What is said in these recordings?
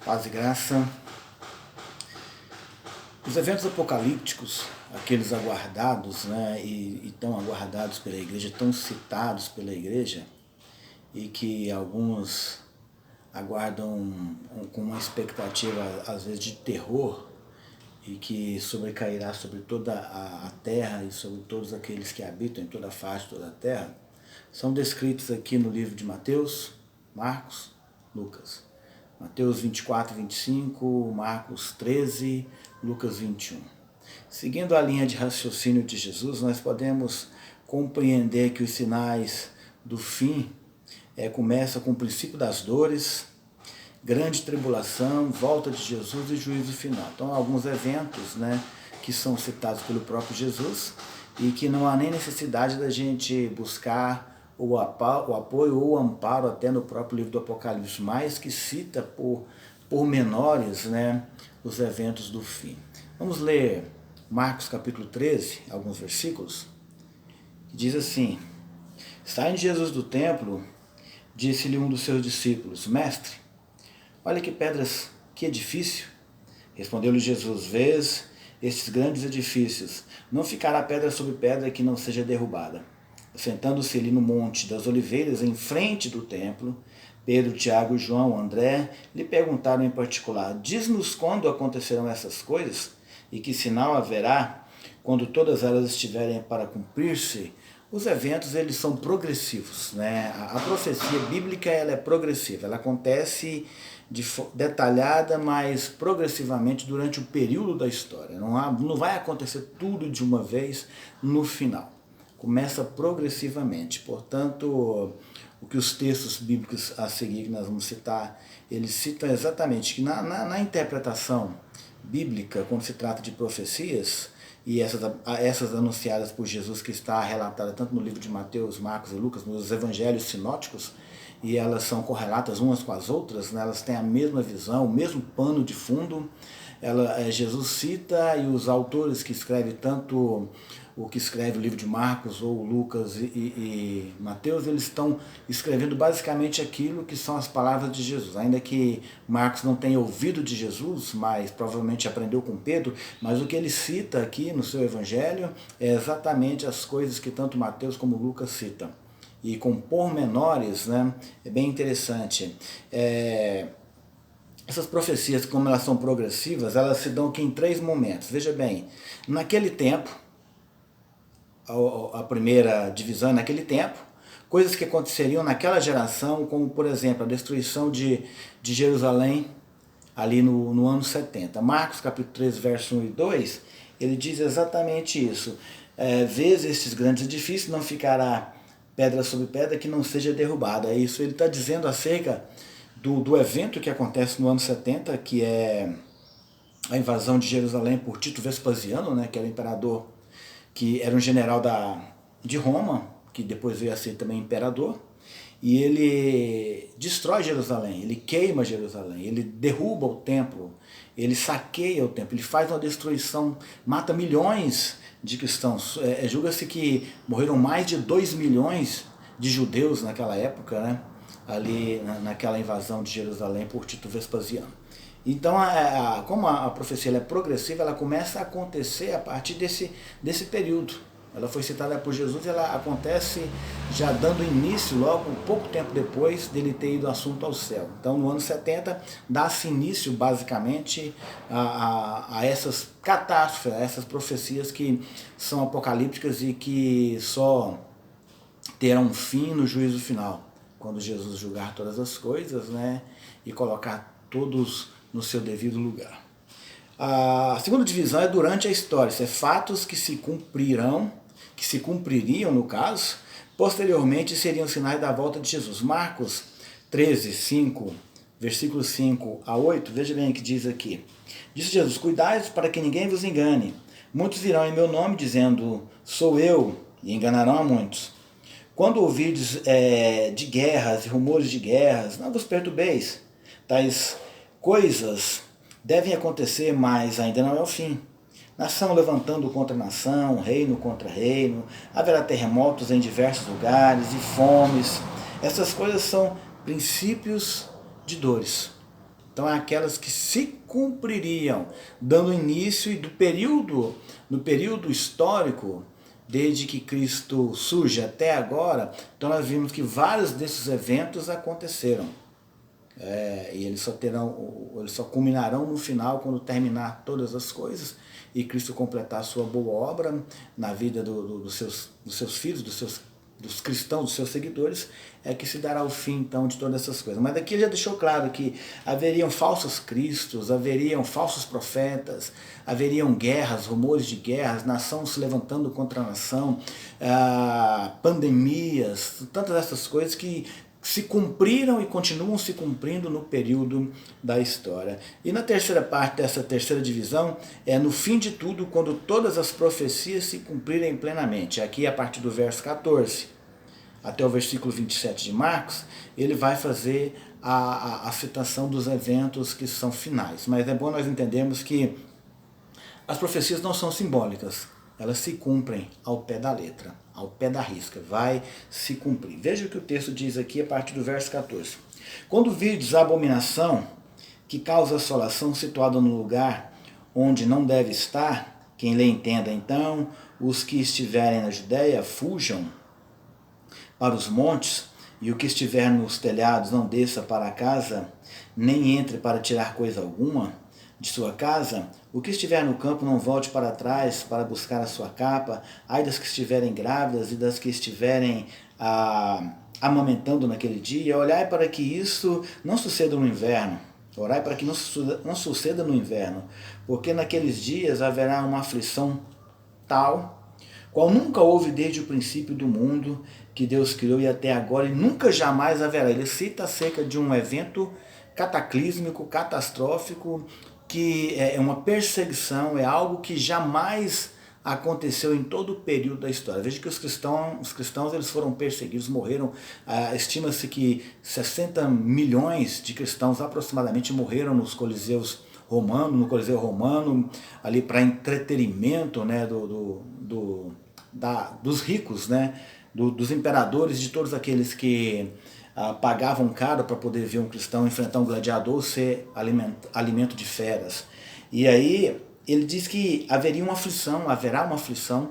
Paz e graça. Os eventos apocalípticos, aqueles aguardados, e tão aguardados pela igreja, tão citados pela igreja, e que alguns aguardam com uma expectativa, às vezes, de terror, e que sobrecairá sobre toda a terra e sobre todos aqueles que habitam em toda a face de toda a terra, são descritos aqui no livro de Mateus, Marcos, Lucas. Mateus 24, 25, Marcos 13, Lucas 21. Seguindo a linha de raciocínio de Jesus, nós podemos compreender que os sinais do fim começam com o princípio das dores, grande tribulação, volta de Jesus e juízo final. Então, alguns eventos que são citados pelo próprio Jesus e que não há nem necessidade da gente buscar o apoio ou o amparo até no próprio livro do Apocalipse, mas que cita por menores os eventos do fim. Vamos ler Marcos capítulo 13, alguns versículos, que diz assim: Saindo Jesus do templo, disse-lhe um dos seus discípulos: Mestre, olha que pedras, que edifício. Respondeu-lhe Jesus: Vês estes grandes edifícios, não ficará pedra sobre pedra que não seja derrubada. Sentando-se ali no Monte das Oliveiras, em frente do templo, Pedro, Tiago, João, André lhe perguntaram em particular: Diz-nos quando acontecerão essas coisas e que sinal haverá quando todas elas estiverem para cumprir-se? Os eventos, eles são progressivos, A profecia bíblica, ela é progressiva, ela acontece detalhada, mas progressivamente durante o período da história. Não vai acontecer tudo de uma vez no final. Começa progressivamente. Portanto, o que os textos bíblicos a seguir que nós vamos citar, eles citam exatamente que na interpretação bíblica, quando se trata de profecias, e essas anunciadas por Jesus, que está relatada tanto no livro de Mateus, Marcos e Lucas, nos evangelhos sinóticos, e elas são correlatas umas com as outras, elas têm a mesma visão, o mesmo pano de fundo. Jesus cita, e os autores que escrevem, tanto o que escreve o livro de Marcos ou Lucas e Mateus, eles estão escrevendo basicamente aquilo que são as palavras de Jesus, ainda que Marcos não tenha ouvido de Jesus, mas provavelmente aprendeu com Pedro, mas o que ele cita aqui no seu evangelho é exatamente as coisas que tanto Mateus como Lucas citam, e com pormenores, é bem interessante. Essas profecias, como elas são progressivas, elas se dão aqui em 3 momentos. Veja bem, naquele tempo, a primeira divisão naquele tempo, coisas que aconteceriam naquela geração, como por exemplo a destruição de Jerusalém ali no ano 70. Marcos capítulo 13, verso 1 e 2, ele diz exatamente isso. Vês estes grandes edifícios, não ficará pedra sobre pedra que não seja derrubada. Isso ele está dizendo acerca do evento que acontece no ano 70, que é a invasão de Jerusalém por Tito Vespasiano, que era o imperador, que era um general de Roma, que depois veio a ser também imperador, e ele destrói Jerusalém, ele queima Jerusalém, ele derruba o templo, ele saqueia o templo, ele faz uma destruição, mata milhões de cristãos. Julga-se que morreram mais de 2 milhões de judeus naquela época, ali naquela invasão de Jerusalém por Tito Vespasiano. Então, como a profecia é progressiva, ela começa a acontecer a partir desse período. Ela foi citada por Jesus e ela acontece já dando início, logo pouco tempo depois dele ter ido assunto ao céu. Então, no ano 70, dá-se início, basicamente, a essas catástrofes, a essas profecias que são apocalípticas e que só terão fim no juízo final, quando Jesus julgar todas as coisas, e colocar todos no seu devido lugar. A segunda divisão é durante a história. Isso é fatos que se cumpririam no caso, posteriormente seriam sinais da volta de Jesus. Marcos 13, 5, versículos 5 a 8, veja bem o que diz aqui. Disse Jesus: Cuidai para que ninguém vos engane. Muitos virão em meu nome dizendo: Sou eu, e enganarão a muitos. Quando ouvirdes de guerras e rumores de guerras, não vos perturbeis. Tais coisas devem acontecer, mas ainda não é o fim. Nação levantando contra nação, reino contra reino, haverá terremotos em diversos lugares e fomes. Essas coisas são princípios de dores. Então, aquelas que se cumpririam, dando início e no período histórico, desde que Cristo surge até agora, então nós vimos que vários desses eventos aconteceram. E eles só culminarão no final, quando terminar todas as coisas e Cristo completar a sua boa obra na vida dos seus filhos, dos cristãos, dos seus seguidores, é que se dará o fim então de todas essas coisas. Mas aqui ele já deixou claro que haveriam falsos cristos, haveriam falsos profetas, haveriam guerras, rumores de guerras, nação se levantando contra a nação, pandemias, tantas essas coisas que se cumpriram e continuam se cumprindo no período da história. E na terceira parte dessa terceira divisão, é no fim de tudo, quando todas as profecias se cumprirem plenamente. Aqui, a partir do verso 14 até o versículo 27 de Marcos, ele vai fazer a citação dos eventos que são finais. Mas é bom nós entendermos que as profecias não são simbólicas, elas se cumprem ao pé da letra, ao pé da risca, vai se cumprir. Veja o que o texto diz aqui a partir do verso 14. Quando virdes a abominação que causa assolação situada no lugar onde não deve estar, quem lhe entenda então, os que estiverem na Judéia fujam para os montes, e o que estiver nos telhados não desça para a casa, nem entre para tirar coisa alguma de sua casa, o que estiver no campo não volte para trás para buscar a sua capa, ai das que estiverem grávidas e das que estiverem amamentando naquele dia, olhai para que isso não suceda no inverno, orai para que não suceda no inverno, porque naqueles dias haverá uma aflição tal, qual nunca houve desde o princípio do mundo que Deus criou e até agora, e nunca jamais haverá. Ele cita acerca de um evento cataclísmico, catastrófico, que é uma perseguição, é algo que jamais aconteceu em todo o período da história. Veja que os cristãos eles foram perseguidos, morreram. Estima-se que 60 milhões de cristãos aproximadamente morreram nos coliseus romanos, no Coliseu Romano, ali para entretenimento, né, dos ricos, né, dos imperadores, de todos aqueles que pagavam caro para poder ver um cristão enfrentar um gladiador, ser alimento de feras. E aí ele diz que haverá uma aflição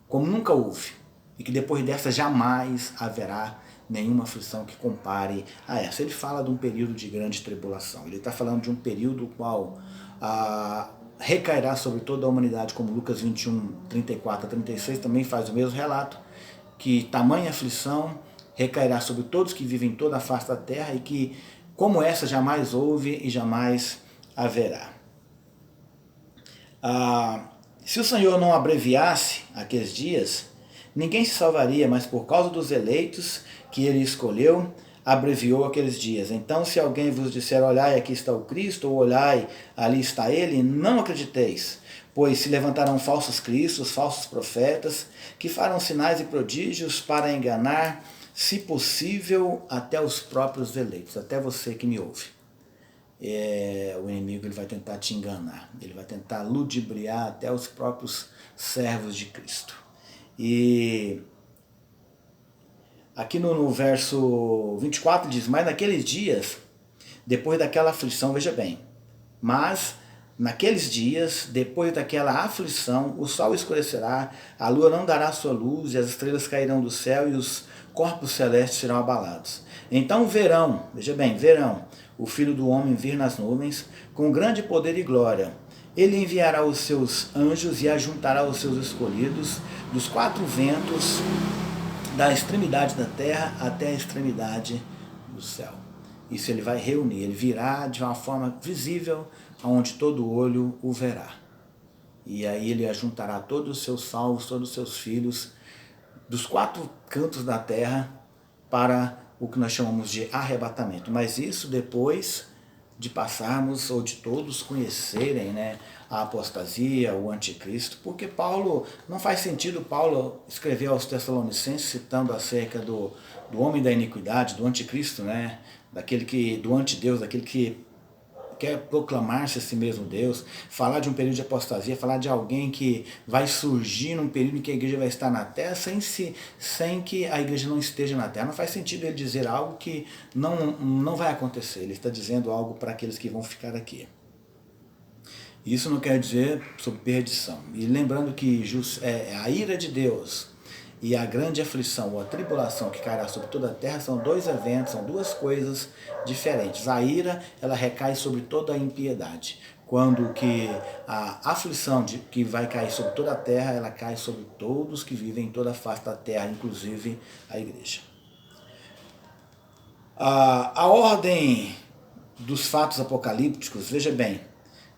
como nunca houve, e que depois dessa jamais haverá nenhuma aflição que compare a essa. Ele fala de um período de grande tribulação, ele está falando de um período qual recairá sobre toda a humanidade, como Lucas 21, 34 a 36 também faz o mesmo relato, que tamanha aflição recairá sobre todos que vivem em toda a face da terra, e que como essa jamais houve e jamais haverá. Se o Senhor não abreviasse aqueles dias, ninguém se salvaria, mas por causa dos eleitos que ele escolheu, abreviou aqueles dias. Então, se alguém vos disser, olhai, aqui está o Cristo, ou olhai, ali está ele, não acrediteis, pois se levantarão falsos cristos, falsos profetas, que farão sinais e prodígios para enganar, se possível, até os próprios eleitos, até você que me ouve. O inimigo ele vai tentar te enganar, ele vai tentar ludibriar até os próprios servos de Cristo. E aqui no verso 24 diz, mas naqueles dias, depois daquela aflição, veja bem, mas naqueles dias, depois daquela aflição, o sol escurecerá, a lua não dará sua luz, e as estrelas cairão do céu, e os corpos celestes serão abalados. Então verão, veja bem, verão o Filho do Homem vir nas nuvens, com grande poder e glória. Ele enviará os seus anjos e ajuntará os seus escolhidos dos quatro ventos, da extremidade da terra até a extremidade do céu. Isso ele vai reunir, ele virá de uma forma visível, onde todo olho o verá. E aí ele ajuntará todos os seus salvos, todos os seus filhos, dos quatro cantos da terra, para o que nós chamamos de arrebatamento. Mas isso depois de passarmos, ou de todos conhecerem, né, a apostasia, o anticristo, porque não faz sentido Paulo escrever aos Tessalonicenses citando acerca do homem da iniquidade, do anticristo, né, do antideus, daquele que quer proclamar-se a si mesmo Deus, falar de um período de apostasia, falar de alguém que vai surgir num período em que a igreja vai estar na terra sem que a igreja não esteja na terra. Não faz sentido ele dizer algo que não vai acontecer. Ele está dizendo algo para aqueles que vão ficar aqui. Isso não quer dizer sobre perdição. E lembrando que a ira de Deus e a grande aflição ou a tribulação que cairá sobre toda a terra são dois eventos, são duas coisas diferentes. A ira, ela recai sobre toda a impiedade, quando que a aflição que vai cair sobre toda a terra, ela cai sobre todos que vivem em toda a face da terra, inclusive a igreja. A ordem dos fatos apocalípticos, veja bem,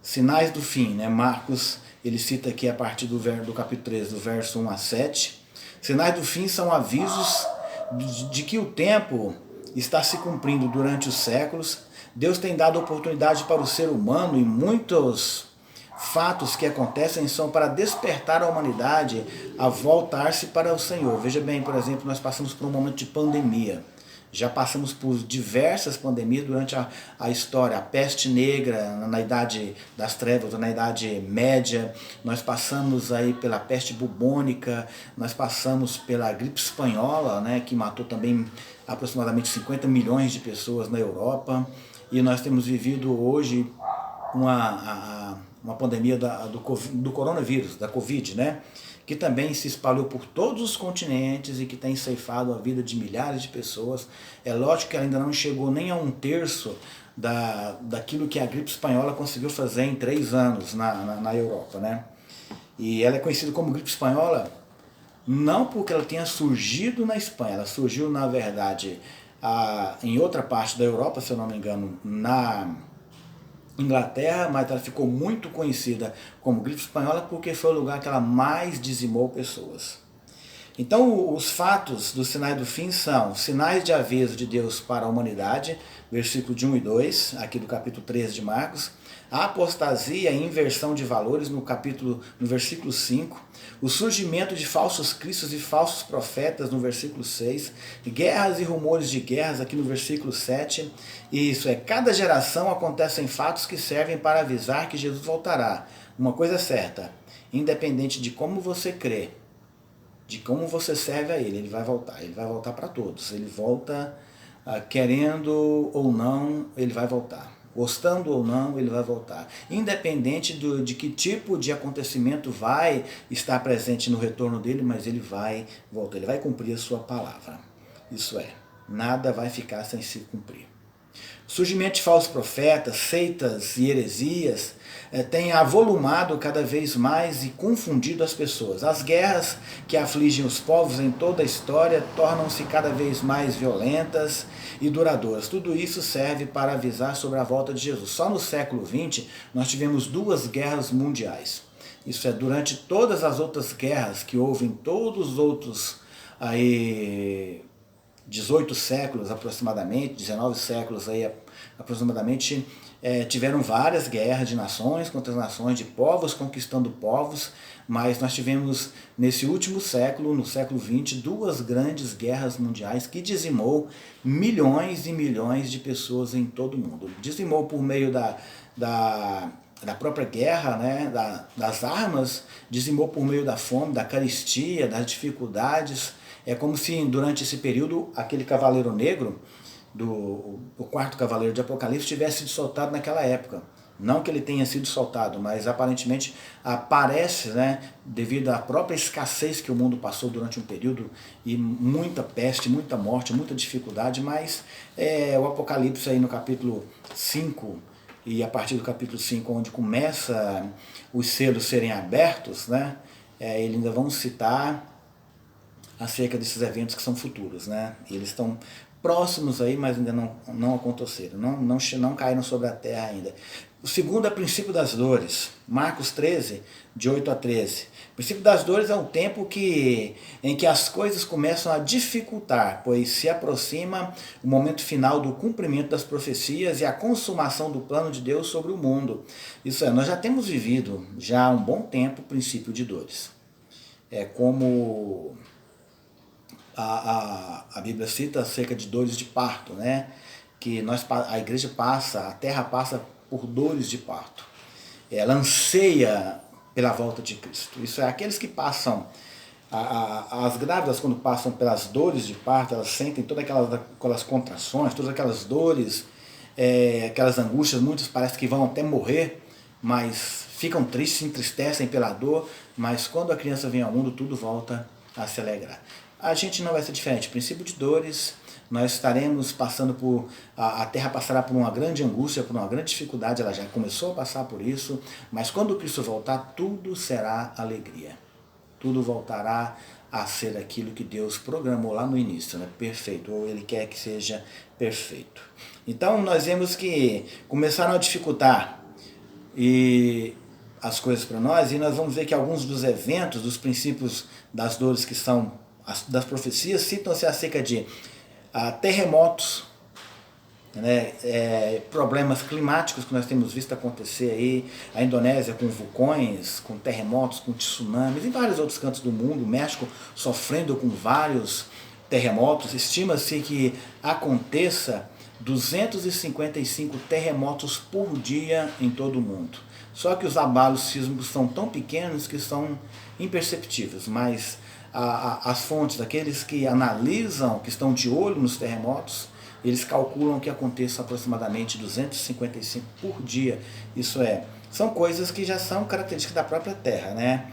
sinais do fim, né? Marcos, ele cita aqui a partir do capítulo 13, do verso 1 a 7. Sinais do fim são avisos de que o tempo está se cumprindo durante os séculos. Deus tem dado oportunidade para o ser humano e muitos fatos que acontecem são para despertar a humanidade a voltar-se para o Senhor. Veja bem, por exemplo, nós passamos por um momento de pandemia. Já passamos por diversas pandemias durante a história. A peste negra na Idade das Trevas, na Idade Média. Nós passamos aí pela peste bubônica. Nós passamos pela gripe espanhola, né, que matou também aproximadamente 50 milhões de pessoas na Europa. E nós temos vivido hoje uma pandemia do coronavírus, da Covid, né? Que também se espalhou por todos os continentes e que tem ceifado a vida de milhares de pessoas. É lógico que ela ainda não chegou nem a 1/3 daquilo que a gripe espanhola conseguiu fazer em 3 anos na Europa, né? E ela é conhecida como gripe espanhola não porque ela tenha surgido na Espanha, ela surgiu, na verdade, em outra parte da Europa, se eu não me engano, na Inglaterra, mas ela ficou muito conhecida como gripe espanhola porque foi o lugar que ela mais dizimou pessoas. Então, os fatos dos sinais do fim são sinais de aviso de Deus para a humanidade, versículo de 1 e 2, aqui do capítulo 13 de Marcos, a apostasia e inversão de valores no versículo 5, o surgimento de falsos cristos e falsos profetas no versículo 6, guerras e rumores de guerras aqui no versículo 7, e isso é, cada geração acontecem fatos que servem para avisar que Jesus voltará. Uma coisa é certa, independente de como você crê, de como você serve a ele vai voltar para todos, ele volta querendo ou não, ele vai voltar. Gostando ou não, ele vai voltar. Independente de que tipo de acontecimento vai estar presente no retorno dele, mas ele vai voltar, ele vai cumprir a sua palavra. Isso é, nada vai ficar sem se cumprir. O surgimento de falsos profetas, seitas e heresias tem avolumado cada vez mais e confundido as pessoas. As guerras que afligem os povos em toda a história tornam-se cada vez mais violentas e duradouras. Tudo isso serve para avisar sobre a volta de Jesus. Só no século XX nós tivemos 2 guerras mundiais. Isso é, durante todas as outras guerras que houve em todos os outros 18 séculos aproximadamente, 19 séculos aí aproximadamente, tiveram várias guerras de nações contra as nações, de povos conquistando povos, mas nós tivemos nesse último século, no século XX, 2 grandes guerras mundiais que dizimou milhões e milhões de pessoas em todo o mundo. Dizimou por meio da própria guerra, né, das armas, dizimou por meio da fome, da carestia, das dificuldades. É como se durante esse período aquele cavaleiro negro, o 4º cavaleiro de Apocalipse, tivesse sido soltado naquela época. Não que ele tenha sido soltado, mas aparentemente aparece, né, devido à própria escassez que o mundo passou durante um período, e muita peste, muita morte, muita dificuldade, mas o Apocalipse aí no capítulo 5, e a partir do capítulo 5, onde começa os selos serem abertos, né, eles ainda vão citar acerca desses eventos que são futuros, né? E eles estão próximos aí, mas ainda não aconteceram, não caíram sobre a terra ainda. O segundo é o princípio das dores, Marcos 13, de 8 a 13. O princípio das dores é um tempo em que as coisas começam a dificultar, pois se aproxima o momento final do cumprimento das profecias e a consumação do plano de Deus sobre o mundo. Isso é, nós já temos vivido já há um bom tempo o princípio de dores. É como a Bíblia cita acerca de dores de parto, né? Que a igreja passa, a terra passa por dores de parto. Ela anseia pela volta de Cristo. Isso é, aqueles que passam, as grávidas quando passam pelas dores de parto, elas sentem todas aquelas contrações, todas aquelas dores, aquelas angústias, muitos parece que vão até morrer, mas ficam tristes, se entristecem pela dor, mas quando a criança vem ao mundo, tudo volta a se alegrar. A gente não vai ser diferente. Princípio de dores, nós estaremos passando por, a terra passará por uma grande angústia, por uma grande dificuldade, ela já começou a passar por isso, mas quando Cristo voltar, tudo será alegria. Tudo voltará a ser aquilo que Deus programou lá no início, né? Perfeito, ou Ele quer que seja perfeito. Então nós vemos que começaram a dificultar as coisas para nós, e nós vamos ver que alguns dos eventos, dos princípios das dores que são das profecias, citam-se acerca de terremotos, né, problemas climáticos que nós temos visto acontecer aí, a Indonésia com vulcões, com terremotos, com tsunamis, e vários outros cantos do mundo, o México sofrendo com vários terremotos. Estima-se que aconteça 255 terremotos por dia em todo o mundo. Só que os abalos sísmicos são tão pequenos que são imperceptíveis, mas as fontes, daqueles que analisam, que estão de olho nos terremotos, eles calculam que aconteça aproximadamente 255 por dia. Isso são coisas que já são características da própria Terra, né?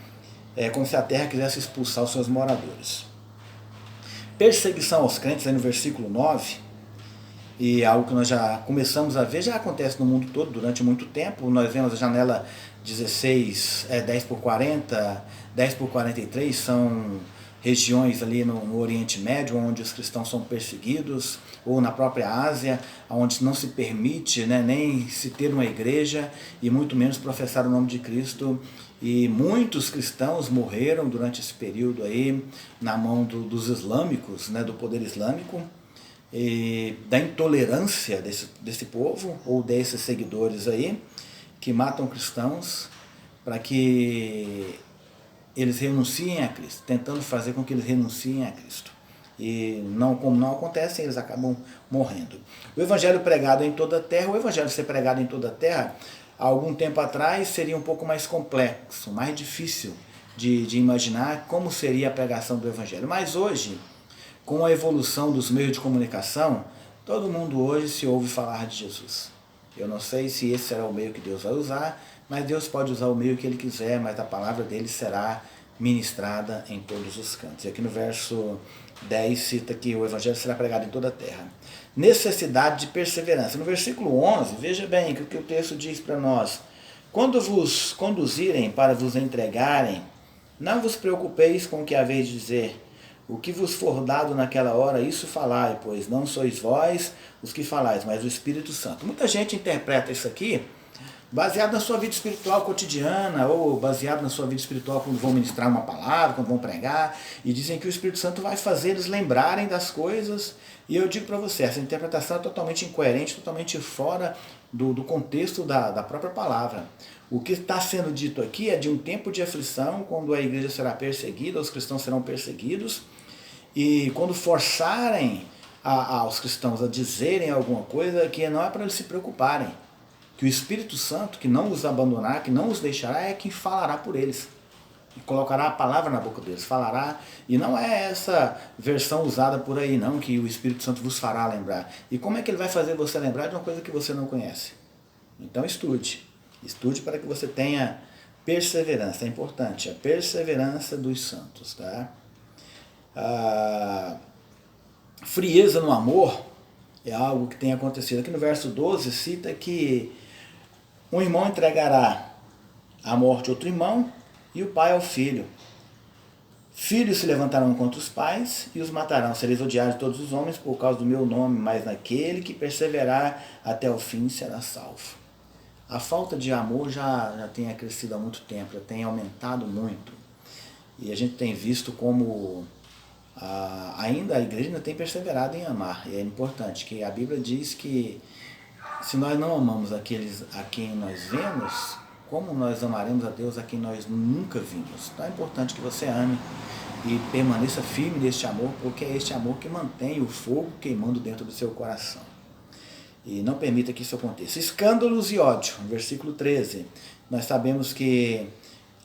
É como se a Terra quisesse expulsar os seus moradores. Perseguição aos crentes, aí no versículo 9, e algo que nós já começamos a ver, já acontece no mundo todo durante muito tempo. Nós vemos a janela 16, 10 por 40, 10 por 43, são regiões ali no Oriente Médio, onde os cristãos são perseguidos, ou na própria Ásia, onde não se permite, né, nem se ter uma igreja, e muito menos professar o nome de Cristo. E muitos cristãos morreram durante esse período aí, na mão dos islâmicos, né, do poder islâmico, e da intolerância desse povo, ou desses seguidores aí, que matam cristãos para que eles renunciem a Cristo, tentando fazer com que eles renunciem a Cristo. E como não acontece, eles acabam morrendo. O evangelho pregado em toda a terra, o evangelho ser pregado em toda a terra, há algum tempo atrás seria um pouco mais complexo, mais difícil de imaginar como seria a pregação do evangelho. Mas hoje, com a evolução dos meios de comunicação, todo mundo hoje se ouve falar de Jesus. Eu não sei se esse será o meio que Deus vai usar, mas Deus pode usar o meio que Ele quiser, mas a palavra dele será ministrada em todos os cantos. E aqui no verso 10 cita que o evangelho será pregado em toda a terra. Necessidade de perseverança. No versículo 11, veja bem o que o texto diz para nós. Quando vos conduzirem para vos entregarem, não vos preocupeis com o que haveis de dizer. O que vos for dado naquela hora, isso falai, pois não sois vós os que falais, mas o Espírito Santo. Muita gente interpreta isso aqui baseado na sua vida espiritual cotidiana, ou baseado na sua vida espiritual quando vão ministrar uma palavra, quando vão pregar, e dizem que o Espírito Santo vai fazer eles lembrarem das coisas. E eu digo para você, essa interpretação é totalmente incoerente, totalmente fora do contexto da própria palavra. O que está sendo dito aqui é de um tempo de aflição, quando a igreja será perseguida, os cristãos serão perseguidos, e quando forçarem aos cristãos a dizerem alguma coisa, que não é para eles se preocuparem, que o Espírito Santo, que não os abandonará, que não os deixará, é quem falará por eles, e colocará a palavra na boca deles, falará, e não é essa versão usada por aí não, que o Espírito Santo vos fará lembrar. E como é que ele vai fazer você lembrar de uma coisa que você não conhece? Então estude para que você tenha perseverança, é importante, a perseverança dos santos, tá? A frieza no amor é algo que tem acontecido. Aqui no verso 12 cita que um irmão entregará à morte outro irmão, e o pai ao filho. Filhos se levantarão contra os pais e os matarão. Sereis odiados de todos os homens por causa do meu nome, mas naquele que perseverar até o fim será salvo. A falta de amor já tem crescido há muito tempo, já tem aumentado muito. E a gente tem visto como ainda a igreja ainda tem perseverado em amar. E é importante que a Bíblia diz que se nós não amamos aqueles a quem nós vemos, como nós amaremos a Deus a quem nós nunca vimos? Então é importante que você ame e permaneça firme neste amor, porque é este amor que mantém o fogo queimando dentro do seu coração. E não permita que isso aconteça. Escândalos e ódio, versículo 13. Nós sabemos que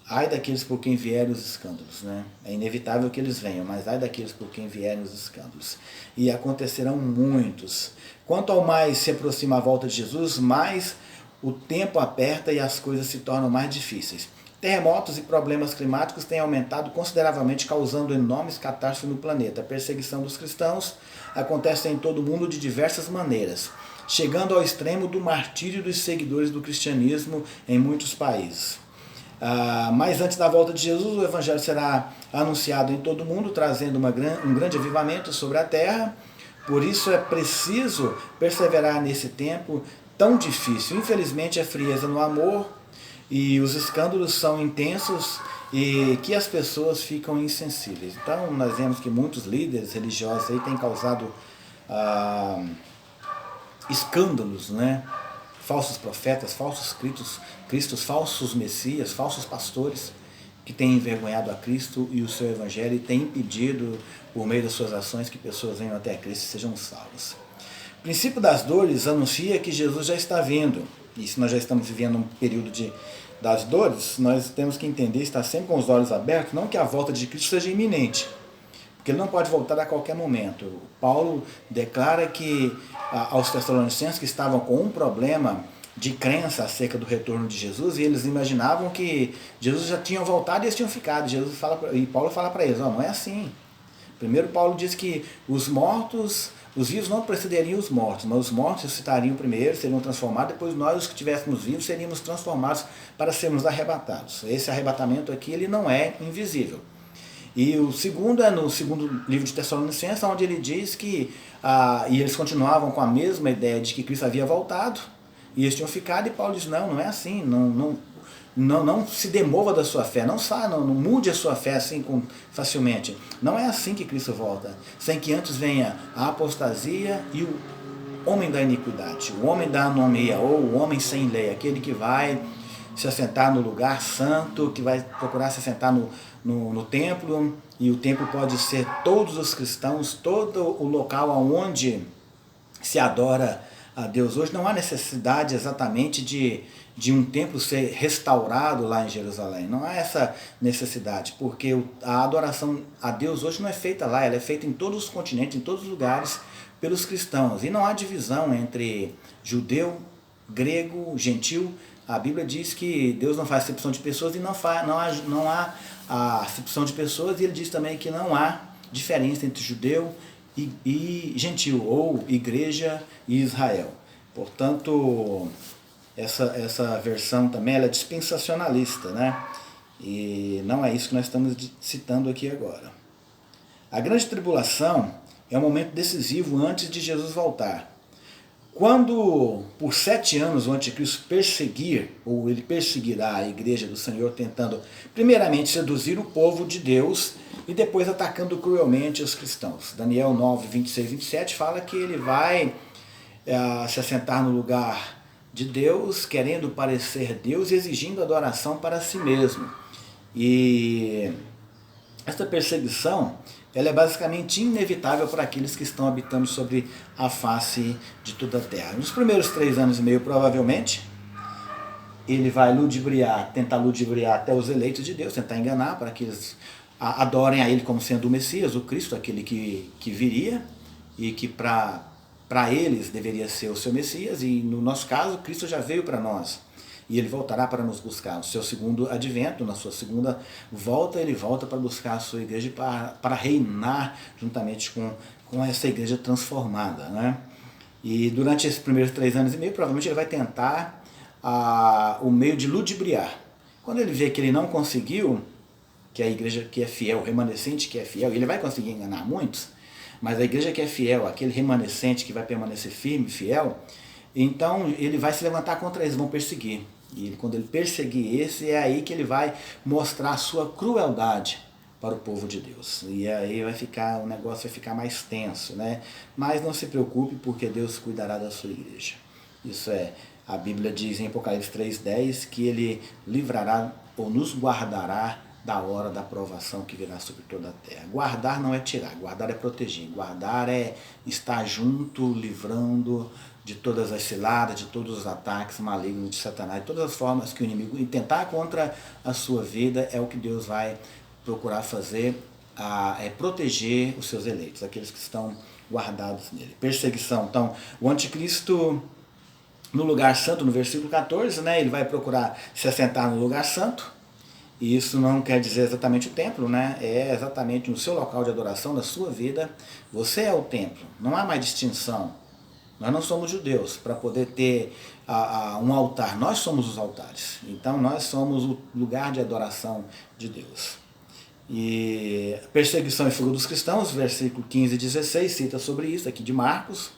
ai daqueles por quem vierem os escândalos, né? É inevitável que eles venham, mas ai daqueles por quem vierem os escândalos. E acontecerão muitos. Quanto ao mais se aproxima a volta de Jesus, mais o tempo aperta e as coisas se tornam mais difíceis. Terremotos e problemas climáticos têm aumentado consideravelmente, causando enormes catástrofes no planeta. A perseguição dos cristãos acontece em todo o mundo de diversas maneiras, chegando ao extremo do martírio dos seguidores do cristianismo em muitos países. Mas antes da volta de Jesus, o Evangelho será anunciado em todo o mundo, trazendo um grande avivamento sobre a terra. Por isso é preciso perseverar nesse tempo tão difícil. Infelizmente, a frieza no amor e os escândalos são intensos e que as pessoas ficam insensíveis. Então, nós vemos que muitos líderes religiosos aí têm causado escândalos, né? Falsos profetas, falsos cristos, falsos messias, falsos pastores que têm envergonhado a Cristo e o seu Evangelho e têm impedido, por meio das suas ações, que pessoas venham até Cristo e sejam salvas. O princípio das dores anuncia que Jesus já está vindo. E se nós já estamos vivendo um período das dores, nós temos que entender, estar sempre com os olhos abertos, não que a volta de Cristo seja iminente, porque ele não pode voltar a qualquer momento. Paulo declara que aos Tessalonicenses que estavam com um problema de crença acerca do retorno de Jesus, e eles imaginavam que Jesus já tinha voltado e eles tinham ficado. E Paulo fala para eles, não é assim. Primeiro Paulo diz que os vivos não precederiam os mortos, mas os mortos ressuscitariam primeiro, seriam transformados, depois nós, os que estivéssemos vivos, seríamos transformados para sermos arrebatados. Esse arrebatamento aqui, ele não é invisível. E o segundo é no segundo livro de Tessalonicenses, onde ele diz que, e eles continuavam com a mesma ideia de que Cristo havia voltado, e eles tinham ficado, e Paulo diz, não é assim, não se demova da sua fé, não mude a sua fé assim facilmente. Não é assim que Cristo volta, sem que antes venha a apostasia e o homem da iniquidade, o homem da anomia, ou o homem sem lei, aquele que vai se assentar no lugar santo, que vai procurar se assentar no templo, e o templo pode ser todos os cristãos, todo o local onde se adora a Deus. Hoje não há necessidade exatamente de um templo ser restaurado lá em Jerusalém. Não há essa necessidade, porque a adoração a Deus hoje não é feita lá, ela é feita em todos os continentes, em todos os lugares, pelos cristãos. E não há divisão entre judeu, grego, gentil. A Bíblia diz que Deus não faz acepção de pessoas e não há a acepção de pessoas, e ele diz também que não há diferença entre judeu e gentil, ou igreja e Israel. Portanto, essa versão também ela é dispensacionalista, né? E não é isso que nós estamos citando aqui agora. A grande tribulação é um momento decisivo antes de Jesus voltar. Quando por 7 anos o anticristo perseguir, ou ele perseguirá a igreja do Senhor, tentando primeiramente seduzir o povo de Deus e depois atacando cruelmente os cristãos. Daniel 9, 26 e 27 fala que ele vai se assentar no lugar de Deus, querendo parecer Deus e exigindo adoração para si mesmo. E esta perseguição ela é basicamente inevitável para aqueles que estão habitando sobre a face de toda a terra. Nos primeiros 3 anos e meio, provavelmente, ele vai tentar ludibriar até os eleitos de Deus, tentar enganar para que eles adorem a ele como sendo o Messias, o Cristo, aquele que viria e que para eles deveria ser o seu Messias, e no nosso caso, Cristo já veio para nós. E ele voltará para nos buscar. No seu segundo advento, na sua segunda volta, ele volta para buscar a sua igreja para reinar juntamente com essa igreja transformada, né? E durante esses primeiros 3 anos e meio, provavelmente ele vai tentar o meio de ludibriar. Quando ele vê que ele não conseguiu, que a igreja que é fiel, o remanescente que é fiel, ele vai conseguir enganar muitos, mas a igreja que é fiel, aquele remanescente que vai permanecer firme, fiel, então ele vai se levantar contra eles, vão perseguir. E quando ele perseguir esse, é aí que ele vai mostrar a sua crueldade para o povo de Deus. E aí o negócio vai ficar mais tenso, né? Mas não se preocupe, porque Deus cuidará da sua igreja. Isso a Bíblia diz em Apocalipse 3:10 que ele livrará ou nos guardará da hora da provação que virá sobre toda a terra. Guardar não é tirar, guardar é proteger, guardar é estar junto, livrando de todas as ciladas, de todos os ataques malignos de Satanás, de todas as formas que o inimigo intentar contra a sua vida, é o que Deus vai procurar fazer, é proteger os seus eleitos, aqueles que estão guardados nele. Perseguição. Então, o anticristo, no lugar santo, no versículo 14, né, ele vai procurar se assentar no lugar santo. E isso não quer dizer exatamente o templo, né? É exatamente no seu local de adoração, da sua vida. Você é o templo, não há mais distinção. Nós não somos judeus para poder ter um altar, nós somos os altares. Então nós somos o lugar de adoração de Deus. E perseguição e fuga dos cristãos, versículo 15 e 16, cita sobre isso aqui de Marcos.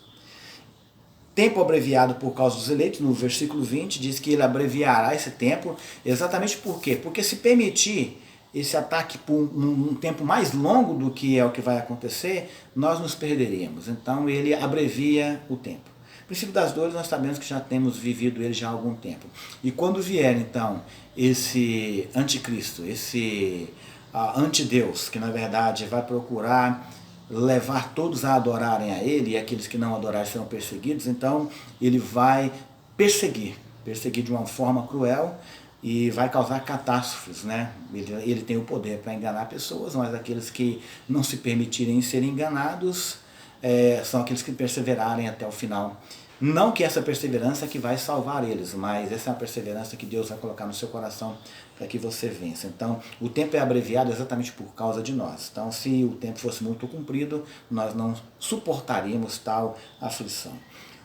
Tempo abreviado por causa dos eleitos, no versículo 20, diz que ele abreviará esse tempo, exatamente por quê? Porque se permitir esse ataque por um tempo mais longo do que é o que vai acontecer, nós nos perderemos. Então ele abrevia o tempo. O princípio das dores nós sabemos que já temos vivido ele já há algum tempo. E quando vier então esse anticristo, esse antideus, que na verdade vai procurar levar todos a adorarem a ele, e aqueles que não adorarem serão perseguidos, então ele vai perseguir de uma forma cruel e vai causar catástrofes, né? Ele tem o poder para enganar pessoas, mas aqueles que não se permitirem ser enganados são aqueles que perseverarem até o final. Não que essa perseverança que vai salvar eles, mas essa é uma perseverança que Deus vai colocar no seu coração para que você vença. Então, o tempo é abreviado exatamente por causa de nós. Então, se o tempo fosse muito comprido, nós não suportaríamos tal aflição.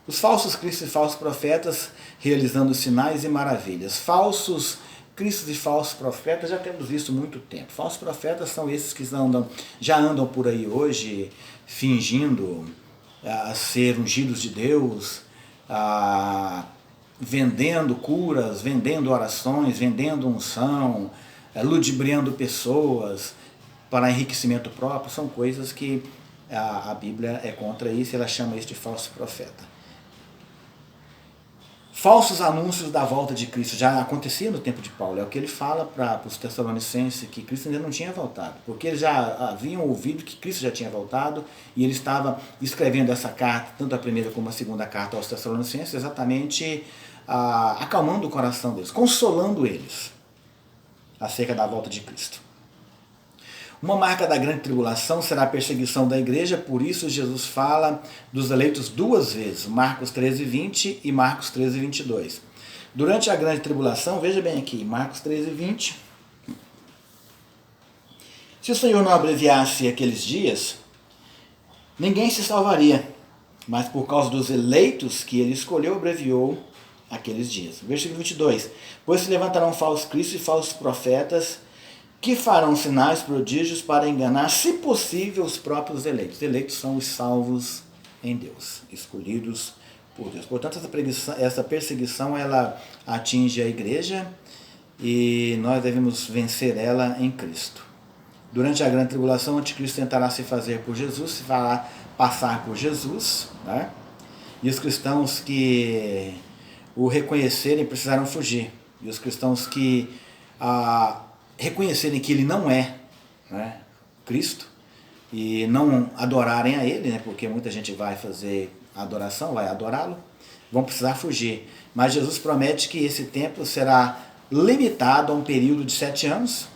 Os falsos cristos e falsos profetas realizando sinais e maravilhas. Falsos cristos e falsos profetas já temos visto muito tempo. Falsos profetas são esses que já andam por aí hoje fingindo ser ungidos de Deus, vendendo curas, vendendo orações, vendendo unção, ludibriando pessoas para enriquecimento próprio. São coisas que a Bíblia é contra isso, ela chama isso de falso profeta. Falsos anúncios da volta de Cristo já acontecia no tempo de Paulo, é o que ele fala para os Tessalonicenses, que Cristo ainda não tinha voltado, porque eles já haviam ouvido que Cristo já tinha voltado, e ele estava escrevendo essa carta, tanto a primeira como a segunda carta aos Tessalonicenses, exatamente acalmando o coração deles, consolando eles acerca da volta de Cristo. Uma marca da grande tribulação será a perseguição da igreja, por isso Jesus fala dos eleitos duas vezes, Marcos 13:20 e Marcos 13:22. Durante a grande tribulação, veja bem aqui, Marcos 13:20, se o Senhor não abreviasse aqueles dias, ninguém se salvaria, mas por causa dos eleitos que ele escolheu, abreviou aqueles dias. Versículo 22, pois se levantarão falsos cristos e falsos profetas, que farão sinais, prodígios para enganar, se possível, os próprios eleitos. Eleitos são os salvos em Deus, escolhidos por Deus. Portanto, essa perseguição ela atinge a igreja e nós devemos vencer ela em Cristo. Durante a grande tribulação, o anticristo tentará se fazer por Jesus, se fará passar por Jesus, né? E os cristãos que o reconhecerem precisarão fugir. E os cristãos que reconhecerem que ele não é, né, Cristo, e não adorarem a ele, né, porque muita gente vai fazer adoração, vai adorá-lo, vão precisar fugir. Mas Jesus promete que esse tempo será limitado a um período de 7 anos,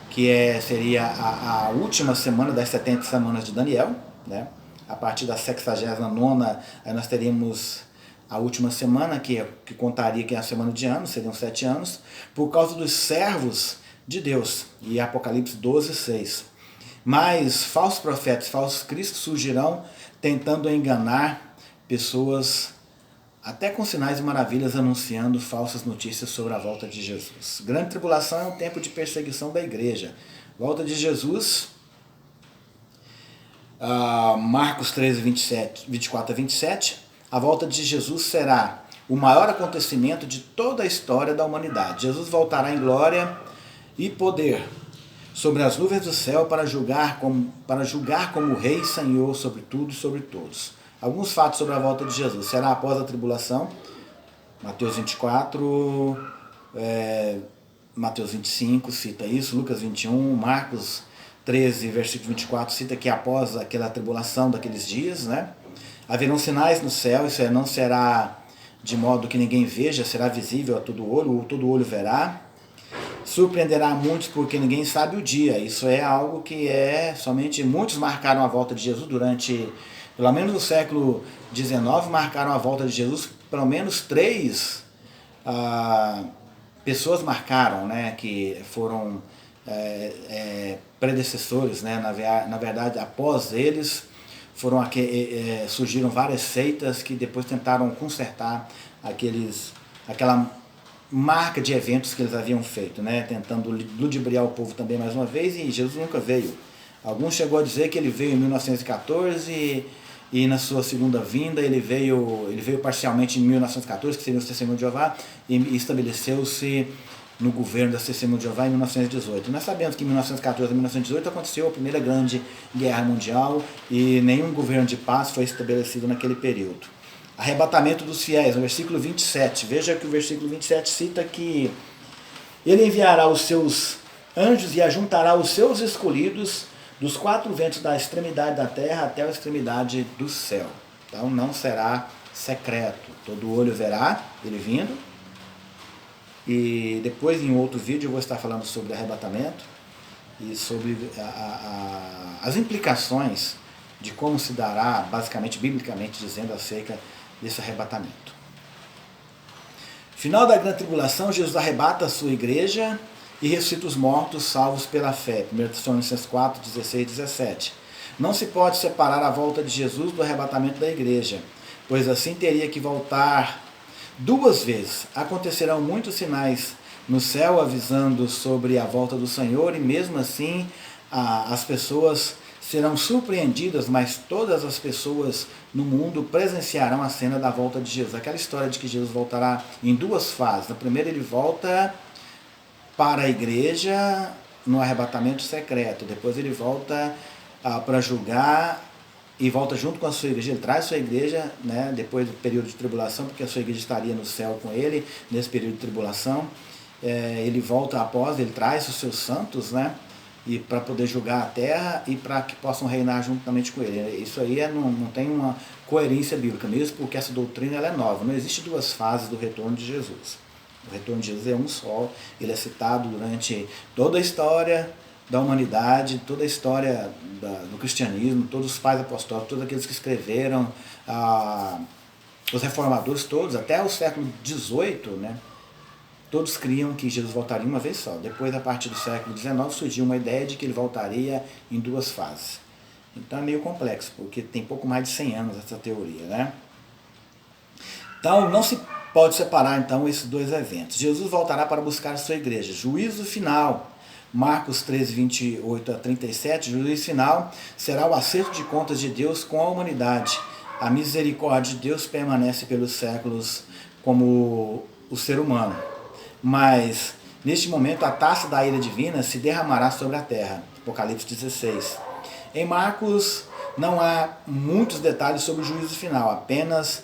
que seria a última semana das 70 semanas de Daniel, né? A partir da 69ª, aí nós teríamos a última semana, que contaria que é a semana de anos, seriam 7 anos, por causa dos servos de Deus, e Apocalipse 12:6. Mas falsos profetas, falsos cristos surgirão tentando enganar pessoas, até com sinais e maravilhas, anunciando falsas notícias sobre a volta de Jesus. Grande tribulação é um tempo de perseguição da igreja. Volta de Jesus, Marcos 13, 24 a 27, a volta de Jesus será o maior acontecimento de toda a história da humanidade. Jesus voltará em glória e poder sobre as nuvens do céu para julgar como Rei e Senhor sobre tudo e sobre todos. Alguns fatos sobre a volta de Jesus. Será após a tribulação, Mateus 24, Mateus 25 cita isso, Lucas 21, Marcos 13, versículo 24 cita que após aquela tribulação daqueles dias, né, haverão sinais no céu, isso não será de modo que ninguém veja, será visível a todo olho verá. Surpreenderá muitos porque ninguém sabe o dia. Isso é algo que somente muitos marcaram a volta de Jesus durante, pelo menos no século XIX, marcaram a volta de Jesus, pelo menos 3 pessoas marcaram, né, que foram predecessores, né, na verdade, após eles, surgiram várias seitas que depois tentaram consertar aquela marca de eventos que eles haviam feito, né, tentando ludibriar o povo também mais uma vez, e Jesus nunca veio. Alguns chegou a dizer que ele veio em 1914 e na sua segunda vinda ele veio parcialmente em 1914, que seria o Testemunho de Jeová, e estabeleceu-se no governo da Testemunho de Jeová em 1918. Nós sabemos que em 1914 a 1918 aconteceu a Primeira Grande Guerra Mundial e nenhum governo de paz foi estabelecido naquele período. Arrebatamento dos fiéis, no versículo 27. Veja que o versículo 27 cita que ele enviará os seus anjos e ajuntará os seus escolhidos dos 4 ventos da extremidade da terra até a extremidade do céu. Então não será secreto. Todo olho verá ele vindo. E depois, em outro vídeo, eu vou estar falando sobre arrebatamento e sobre as implicações de como se dará, basicamente, biblicamente dizendo, acerca desse arrebatamento. Final da grande tribulação, Jesus arrebata a sua igreja e ressuscita os mortos salvos pela fé. 1 Tessalonicenses 4, 16 e 17. Não se pode separar a volta de Jesus do arrebatamento da igreja, pois assim teria que voltar 2 vezes. Acontecerão muitos sinais no céu avisando sobre a volta do Senhor, e mesmo assim as pessoas serão surpreendidas, mas todas as pessoas no mundo presenciarão a cena da volta de Jesus. Aquela história de que Jesus voltará em 2 fases. Na primeira ele volta para a igreja no arrebatamento secreto, depois ele volta para julgar e volta junto com a sua igreja. Ele traz a sua igreja, né, depois do período de tribulação, porque a sua igreja estaria no céu com ele nesse período de tribulação. Ele volta após, ele traz os seus santos, né, e para poder julgar a terra e para que possam reinar juntamente com ele. Isso aí não tem uma coerência bíblica, mesmo porque essa doutrina ela é nova. Não existe 2 fases do retorno de Jesus. O retorno de Jesus é um só. Ele é citado durante toda a história da humanidade, toda a história do cristianismo, todos os pais apostólicos, todos aqueles que escreveram, os reformadores todos, até o século XVIII, né, todos criam que Jesus voltaria uma vez só. Depois, a partir do século XIX, surgiu uma ideia de que ele voltaria em 2 fases. Então é meio complexo, porque tem pouco mais de 100 anos essa teoria, né? Então não se pode separar então esses 2 eventos. Jesus voltará para buscar a sua igreja. Juízo final. Marcos 13, 28 a 37, juízo final será o acerto de contas de Deus com a humanidade. A misericórdia de Deus permanece pelos séculos como o ser humano. Mas, neste momento, a taça da ira divina se derramará sobre a terra. Apocalipse 16. Em Marcos, não há muitos detalhes sobre o juízo final, apenas